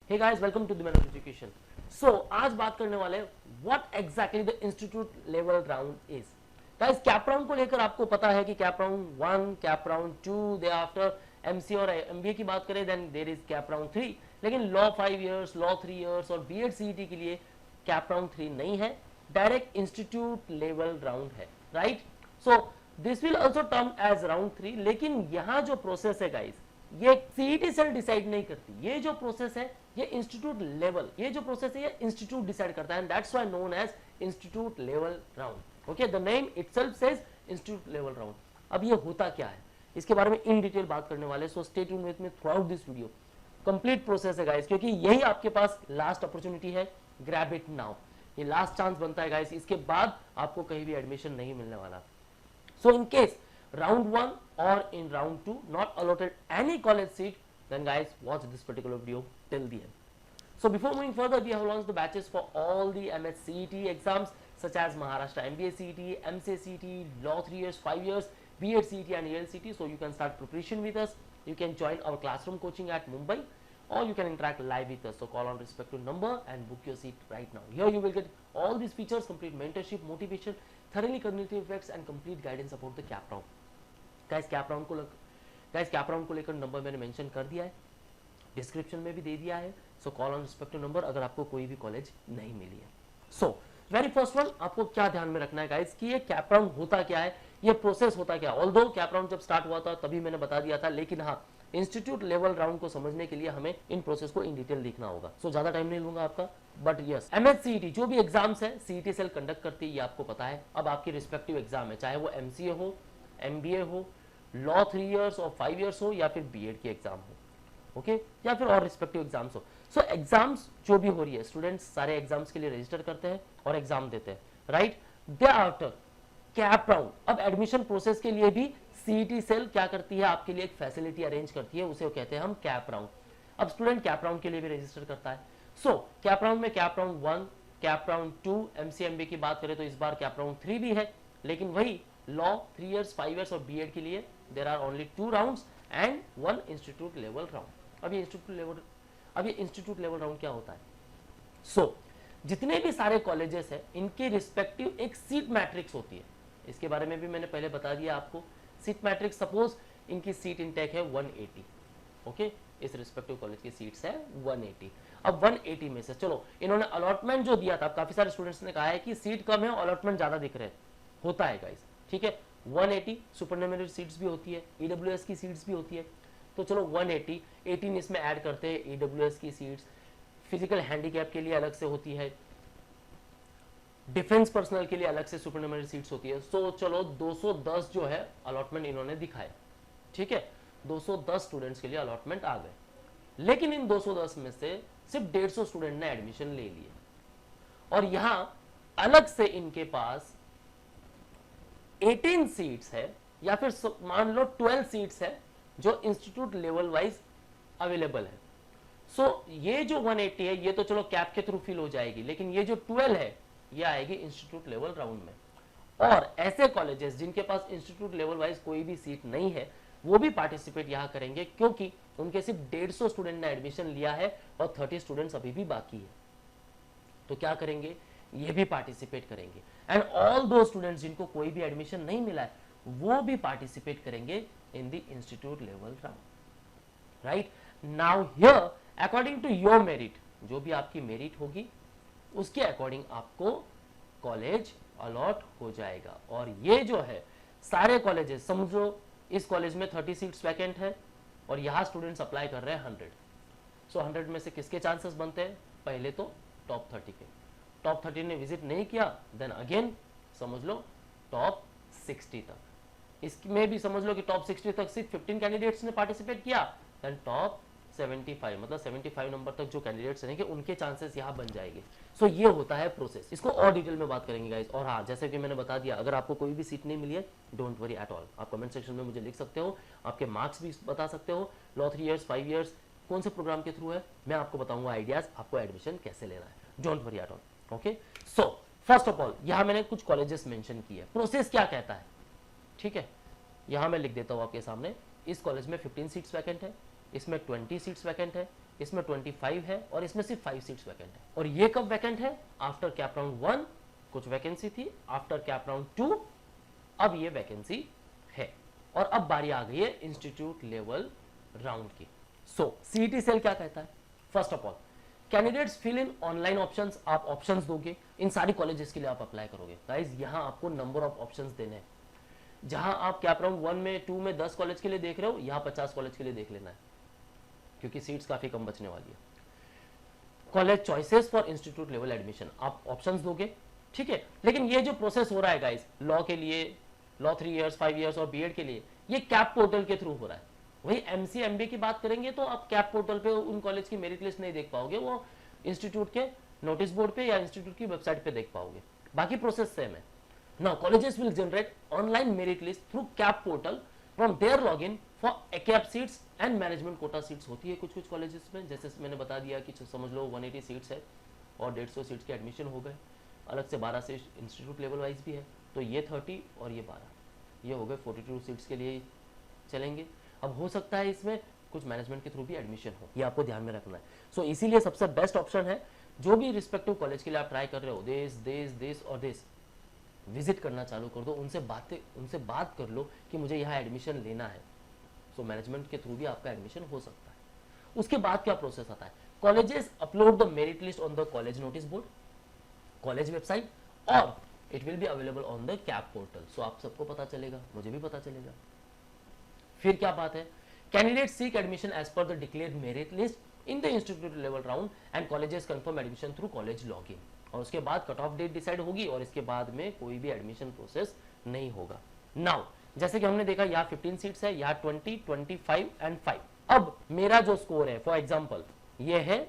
Hey guys, welcome to the man of education. So आज बात करने वाले हैं what exactly the institute level round is. Guys, CAP round को लेकर आपको पता है कि CAP round 1, CAP round 2, thereafter MC और एमबीए की बात करें then there is CAP round 3। लेकिन लॉ 5 इयर्स, लॉ 3 इयर्स और बीएड सीईटी के लिए कैप राउंड 3 नहीं है, डायरेक्ट इंस्टीट्यूट लेवल राउंड है, right. So this will also term as round 3। लेकिन यहां जो प्रोसेस है गाइस, ये सीईटी सेल डिसाइड नहीं करती। ये जो प्रोसेस है ये इंस्टीट्यूट लेवल, ये जो प्रोसेस है ये इंस्टीट्यूट डिसाइड करता है, and that's why known as institute level round. Okay, the name itself says institute level round. अब ये होता क्या है इसके बारे में इन डिटेल बात करने वाले, so stay tuned with me through out this video. Complete process है गाइस, क्योंकि यही आपके पास लास्ट अपॉर्चुनिटी है, ग्रैब इट नाउ। ये लास्ट चांस बनता है गाइस, इसके बाद आपको कहीं भी एडमिशन नहीं मिलने वाला। सो in case round 1 or in round 2 not allotted any college seat, then guys watch this particular video till the end. So before moving further, we have launched the batches for all the MSCET exams such as Maharashtra MBA CET, MCA CET, Law 3 years, 5 years, BEd CET and EL CET. So you can start preparation with us. You can join our classroom coaching at Mumbai, or you can interact live with us. So call on respective number and book your seat right now. Here you will get all these features, complete mentorship, motivation, thoroughly cognitive effects and complete guidance about the cap round. Guys CAP round को लेकर number मैंने mention कर दिया है, description में भी दे दिया है। सो कॉल ऑन रिस्पेक्टिव नंबर अगर आपको कोई भी कॉलेज नहीं मिली है। सो वेरी फर्स्ट वन, आपको क्या ध्यान में रखना है गाइस कि ये कैप राउंड होता क्या है, ये प्रोसेस होता क्या है। ऑल्दो कैप राउंड जब स्टार्ट हुआ था तभी मैंने बता दिया था, लेकिन हाँ, इंस्टीट्यूट लेवल राउंड को समझने के लिए हमें इन प्रोसेस को इन डिटेल देखना होगा। सो ज्यादा टाइम नहीं लूंगा आपका, बट यस, एमएचसीईटी जो भी एग्जाम्स है सीईटी सेल कंडक्ट करती है, ये आपको पता है। अब आपकी रिस्पेक्टिव एग्जाम है, चाहे वो एमसीए हो, एमबीए हो, लॉ 3 इयर्स और 5 इयर्स हो, या फिर बीएड की एग्जाम हो, ओके, या फिर और रिस्पेक्टिव एग्जाम्स हो। सो एग्जाम्स जो भी हो रही है, स्टूडेंट्स सारे एग्जाम्स के लिए रजिस्टर करते हैं और एग्जाम देते हैं, राइट। दे आफ्टर कैप राउंड, अब एडमिशन प्रोसेस के लिए भी सीईटी सेल क्या करती है, आपके लिए एक फैसिलिटी अरेंज करती है, उसे कहते हैं हम कैप राउंड। अब स्टूडेंट कैप राउंड के लिए भी रजिस्टर करता है। सो कैप राउंड में कैप राउंड 1, कैप राउंड 2, एमसीएमबी की बात करें तो इस बार कैप राउंड 3 भी है, लेकिन वही लॉ 3 इयर्स, 5 इयर्स और बीएड के लिए there are only 2 rounds and 1 institute level round. अब ये इंस्टीट्यूट लेवल राउंड क्या होता है? सो जितने भी सारे कॉलेजेस हैं इनके रिस्पेक्टिव एक सीट मैट्रिक्स होती है। इसके बारे में भी मैंने पहले बता दिया आपको। सीट मैट्रिक्स, सपोज इनकी सीट इंटेक है 180, ओके, इस रिस्पेक्टिव कॉलेज की सीट्स है 180। अब 180 में से चलो इन्होंने अलॉटमेंट जो दिया था, काफी सारे स्टूडेंट्स ने कहा है कि सीट कम है, अलॉटमेंट ज्यादा दिख रहे हैं, होता है गाइस, ठीक है। 180 सुपरन्यूमररी सीट्स भी होती है, ईडब्ल्यूएस की सीट्स भी होती है, तो चलो 180, 18 इसमें ऐड करते हैं ईडब्ल्यूएस की सीट्स। फिजिकल हैंडीकैप के लिए अलग से होती है, डिफेंस पर्सनल के लिए अलग से सुपरन्यूमररी सीट्स होती है। सो चलो 210 जो है अलॉटमेंट इन्होंने दिखाया, ठीक है, 210 स्टूडेंट्स के लिए अलॉटमेंट आ गए। लेकिन इन 210 में से सिर्फ 150 स्टूडेंट ने एडमिशन ले लिए, और यहां अलग से इनके पास 18 सीट्स है, या फिर मान लो 12 सीट्स है जो इंस्टीट्यूट लेवल वाइज अवेलेबल है। सो ये जो 180 है ये तो चलो कैप के थ्रू फिल हो जाएगी, लेकिन ये जो 12 है ये आएगी इंस्टीट्यूट लेवल राउंड में। और ऐसे कॉलेजेस जिनके पास इंस्टीट्यूट लेवल वाइज कोई भी सीट नहीं है वो भी पार्टिसिपेट यहां करेंगे, क्योंकि उनके सिर्फ 150 स्टूडेंट ने एडमिशन लिया है और 30 स्टूडेंट्स अभी भी बाकी है। तो क्या करेंगे, ये भी पार्टिसिपेट करेंगे, एंड ऑल दो स्टूडेंट्स जिनको कोई भी एडमिशन नहीं मिला है वो भी पार्टिसिपेट करेंगे in the institute level round, right. Now here according to your merit, जो भी आपकी मेरिट होगी उसके अकॉर्डिंग आपको कॉलेज अलॉट हो जाएगा। और ये जो है सारे कॉलेजेस, समझो इस कॉलेज में 30 सीट्स वैकेंट है और यहां स्टूडेंट्स अप्लाई कर रहे हैं 100। सो 100 में से किसके चांसेस बनते हैं? पहले तो टॉप 30 के। टॉप 30 ने विजिट नहीं किया, देन अगेन समझ लो टॉप 60 तक। इसमें भी समझ लो कि टॉप 60 तक सिर्फ 15 कैंडिडेट्स ने पार्टिसिपेट किया, देन टॉप 75, मतलब 75 नंबर तक जो कैंडिडेट्स रहेंगे उनके चांसेस यहाँ बन जाएंगे। सो ये होता है प्रोसेस, इसको और डिटेल में बात करेंगे गाइस। और हाँ, जैसे कि मैंने बता दिया, अगर आपको कोई भी सीट नहीं मिली है, डोंट वरी एट ऑल, आप कमेंट सेक्शन में मुझे लिख सकते हो, आपके मार्क्स भी बता सकते हो, लॉ 3 इयर्स, 5 इयर्स कौन से प्रोग्राम के थ्रू है, मैं आपको बताऊंगा आइडियाज, आपको एडमिशन कैसे लेना है, don't worry at all, okay. So first of all यहाँ मैंने कुछ कॉलेजेस मेंशन किए, प्रोसेस क्या कहता है, ठीक है। यहाँ मैं लिख देता हूँ आपके सामने, इस कॉलेज में 15 सीट्स वैकेंट है, इसमें 20 सीट्स वैकेंट है, इसमें 25 है और इसमें सिर्फ 5 सीट्स वैकेंट है। और ये कब वैकेंट है? आफ्टर कैप राउंड 1 कुछ वैकेंसी थी, आफ्टर कैप राउंड 2 अब ये वैकेंसी है और अब बारी आ गई है इंस्टीट्यूट लेवल राउंड की। सो सीईटी सेल क्या कहता है? First of all candidates fill in online options, आप ऑप्शंस दोगे, इन सारी कॉलेजेस के लिए आप अप्लाई करोगे। गाइस यहाँ आपको नंबर ऑफ ऑप्शंस देने हैं, जहां आप कैप राउंड 1 में 2 में 10 कॉलेज के लिए देख रहे हो, यहाँ 50 कॉलेज के लिए देख लेना है, क्योंकि सीट्स काफी कम बचने वाली है। College choices for institute level admission, आप ऑप्शंस दोगे, ठीक है। लेकिन ये जो प्रोसेस हो रहा है गाइस, लॉ के लिए, लॉ 3 इयर्स 5 इयर्स और बीएड के लिए, ये कैप पोर्टल के थ्रू हो रहा है। वही एमसी एमबीए की बात करेंगे तो आप कैप पोर्टल पे उन कॉलेज की मेरिट लिस्ट नहीं देख पाओगे, वो इंस्टीट्यूट के नोटिस बोर्ड पे या इंस्टीट्यूट की वेबसाइट पे देख पाओगे। बाकी प्रोसेस सेम है। Now colleges will generate online merit list through CAP portal from there login for CAP seats and management quota seats होती है कुछ कॉलेजेस में, जैसे मैंने बता दिया कि समझ लो 180 सीट्स है और 150 सीट्स के एडमिशन हो गए, अलग से 12 से इंस्टीट्यूट लेवल वाइज भी है, तो ये 30 और ये 12, ये हो गए 42 सीट्स के लिए चलेंगे। अब हो सकता है इसमें कुछ मैनेजमेंट के थ्रू भी एडमिशन हो, ये आपको ध्यान में रखना है। सो इसीलिए सबसे बेस्ट ऑप्शन है, जो भी रिस्पेक्टिव कॉलेज के लिए आप ट्राई कर रहे हो, देश और देश विजिट करना चालू कर दो, उनसे बात कर लो कि मुझे यहाँ एडमिशन लेना है। सो मैनेजमेंट के थ्रू भी आपका एडमिशन हो सकता है। उसके बाद क्या प्रोसेस आता है? Colleges upload the merit list on the college notice board, college website, और it will be available on the CAP portal. So आप सबको पता चलेगा, मुझे भी पता चलेगा। फिर क्या बात है? Candidate seek admission as per the declared merit list in the institute level round and colleges confirm admission through college login. और उसके बाद कट ऑफ डेट डिसाइड होगी और इसके बाद में कोई भी एडमिशन प्रोसेस नहीं होगा। नाउ जैसे कि हमने देखा यहाँ 15 सीट्स है, यहाँ 20, 25 एंड 5। अब मेरा जो स्कोर है, फॉर एग्जाम्पल ये है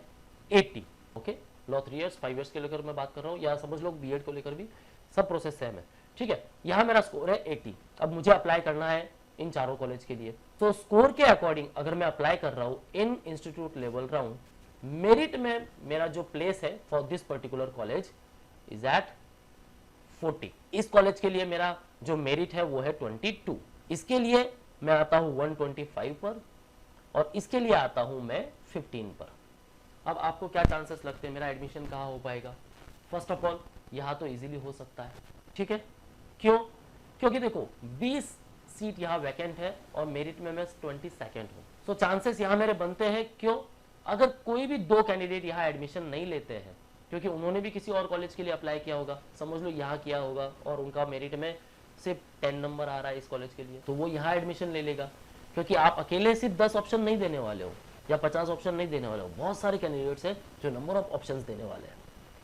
80, ओके, लॉ 3 इयर्स 5 इयर्स के लेकर मैं बात कर रहा हूँ, या समझ लो बीएड को लेकर भी सब प्रोसेस सेम है, ठीक है। यहाँ मेरा स्कोर है 80। अब मुझे अप्लाई करना है इन चारों कॉलेज के लिए। तो स्कोर के अकॉर्डिंग अगर मैं अप्लाई कर रहा हूँ in institute level round, merit में मेरा जो प्लेस है for this particular college is at 40। इस कॉलेज के लिए मेरा जो मेरिट है वो है 22। इसके लिए मैं आता हूँ 125 पर और इसके लिए आता हूँ मैं 15 पर। अब आपको क्या चांसेस लगते हैं मेरा एडमिशन कहाँ हो पाएगा? फर्स्ट ऑफ ऑल यहाँ तो इजीली हो सकता है, ठीक है। क्यों? क्योंकि देखो 20 सीट यहाँ वैकेंट है और मेरिट में मैं 22nd हूँ। सो चांसेस यहाँ मेरे बनते हैं। क्यों? अगर कोई भी 2 कैंडिडेट यहाँ एडमिशन नहीं लेते हैं, क्योंकि उन्होंने भी किसी और कॉलेज के लिए अप्लाई किया होगा, समझ लो यहाँ किया होगा और उनका मेरिट में सिर्फ 10 नंबर आ रहा है इस कॉलेज के लिए, तो वो यहाँ एडमिशन ले लेगा। क्योंकि आप अकेले सिर्फ 10 ऑप्शन नहीं देने वाले हो या 50 ऑप्शन नहीं देने वाले हो, बहुत सारे कैंडिडेट्स हैं जो नंबर ऑफ ऑप्शंस देने वाले हैं,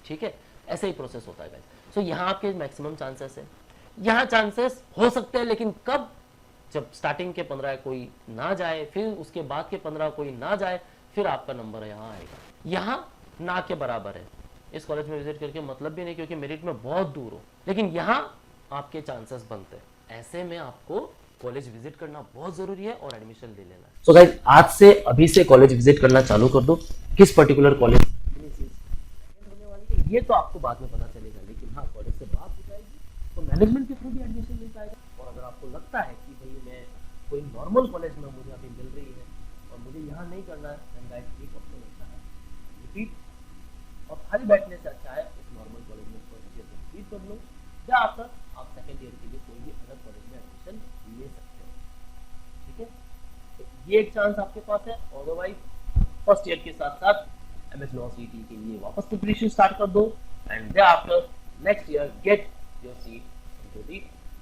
ठीक है। ऐसे ही प्रोसेस होता है गाइस। सो यहाँ आपके मैक्सिमम चांसेस है, यहाँ चांसेस हो सकते हैं, लेकिन कब? जब स्टार्टिंग के 15 कोई ना जाए, फिर उसके बाद के 15 कोई ना जाए, फिर आपका नंबर यहाँ आएगा। यहाँ ना के बराबर है, इस कॉलेज में विजिट करके मतलब भी नहीं, क्योंकि मेरिट में बहुत दूर हो, लेकिन यहाँ आपके चांसेस बनते हैं। ऐसे में आपको कॉलेज विजिट करना बहुत जरूरी है और एडमिशन ले लेना है। सो गाइस आज से अभी से कॉलेज विजिट करना चालू कर दो। किस पर्टिकुलर कॉलेज होने वाली है ये तो आपको बाद में पता चलेगा, लेकिन हाँ कॉलेज से बात हो जाएगी तो मैनेजमेंट के थ्रू भी एडमिशन मिल जाएगा। और अगर आपको लगता है कि भाई मैं कोई नॉर्मल कॉलेज में मुझे अभी मिल रही है और मुझे यहाँ नहीं करना है, then guys एक ऑप्शन होता है रिपीट, और खाली बैठने से अच्छा है उस नॉर्मल कॉलेज में फर्स्ट ईयर कंप्लीट कर लो, या आफ्टर आप सेकेंड ईयर के लिए कोई भी अलग कॉलेज में एडमिशन ले सकते हो, ठीक है। तो ये एक चांस आपके पास है। अदरवाइज फर्स्ट ईयर के साथ साथ एमएस लॉ सीटी के लिए वापस प्रिपरेशन स्टार्ट कर दो and thereafter next year get your seat into the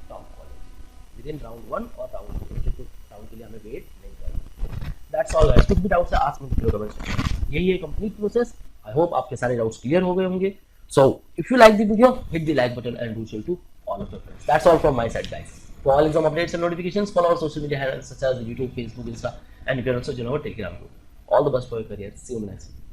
top college within round 1 और राउंड 2। राउंड के लिए हमें वेट नहीं करना। That's all guys. कुछ भी डाउट्स है ask me in the comment section. यही है कंप्लीट प्रोसेस। आई होप आपके सारे डाउट्स क्लियर हो गए होंगे। So if you like the video hit the like button and do share to all of your friends. That's all from my side, guys. For all exam updates and notifications, follow our social media handles such as YouTube, Facebook, Insta, and you can also join our Telegram group. All the best for your career. See you in the next video.